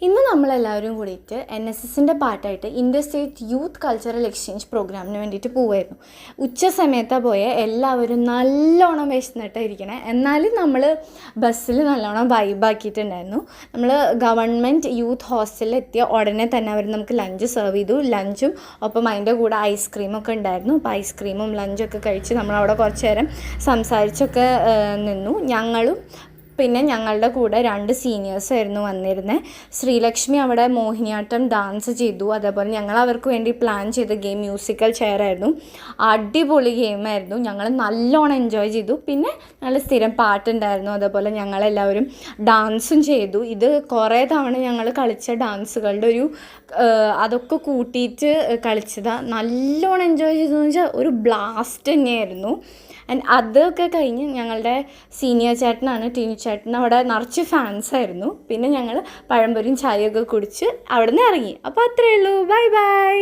ഇന്ന് നമ്മളെല്ലാവരും കൂടിയിട്ട് NSSൻ്റെ പാട്ടായിട്ട് inter state youth cultural exchange പ്രോഗ്രാമിന് വേണ്ടിയിട്ട് പോവായിരുന്നു. ഉച്ച സമയത്താണ് പോയത്. എല്ലാവരും നല്ലോണം വിശന്നിട്ടായിരിക്കണേ. എന്നാലും നമ്മൾ ബസ്സിൽ നല്ലോണം വൈബാക്കിയിട്ടുണ്ടായിരുന്നു. നമ്മൾ ഗവൺമെൻറ് യൂത്ത് ഹോസ്റ്റലിൽ എത്തിയ ഉടനെ തന്നെ അവർ നമുക്ക് ലഞ്ച് സെർവ് ചെയ്തു. ലഞ്ചും ഒപ്പം അതിൻ്റെ കൂടെ ഐസ്ക്രീമൊക്കെ ഉണ്ടായിരുന്നു. അപ്പോൾ ഐസ്ക്രീമും ലഞ്ചൊക്കെ കഴിച്ച് നമ്മളവിടെ കുറച്ച് നേരം സംസാരിച്ചൊക്കെ നിന്നു. പിന്നെ ഞങ്ങളുടെ കൂടെ 2 സീനിയേഴ്സായിരുന്നു വന്നിരുന്നത്. ശ്രീലക്ഷ്മി അവിടെ മോഹിനിയാട്ടം ഡാൻസ് ചെയ്തു. അതേപോലെ ഞങ്ങൾ അവർക്ക് വേണ്ടി പ്ലാൻ ചെയ്ത ഗെയിം മ്യൂസിക്കൽ ചെയറായിരുന്നു. അടിപൊളി ഗെയിമായിരുന്നു. ഞങ്ങൾ നല്ലോണം എൻജോയ് ചെയ്തു. പിന്നെ ഞങ്ങൾ സ്ഥിരം പാട്ടുണ്ടായിരുന്നു. അതേപോലെ ഞങ്ങളെല്ലാവരും ഡാൻസും ചെയ്തു. ഇത് കുറേ തവണ ഞങ്ങൾ കളിച്ച ഡാൻസുകളുടെ അതൊക്കെ കൂട്ടിയിട്ട് കളിച്ചതാണ്. നല്ലോണം എൻജോയ് ചെയ്തതെന്ന് വെച്ചാൽ ഒരു ബ്ലാസ്റ്റ് തന്നെയായിരുന്നു. അതൊക്കെ കഴിഞ്ഞ് ഞങ്ങളുടെ സീനിയർ ചേട്ടനാണ് ടീനു ചേട്ടൻ, അവിടെ നിറച്ച് ഫാൻസായിരുന്നു. പിന്നെ ഞങ്ങൾ പഴംപൊരിയും ചായയൊക്കെ കുടിച്ച് അവിടെ നിന്ന് ഇറങ്ങി. അപ്പോൾ അത്രയേ ഉള്ളൂ. Bye bye.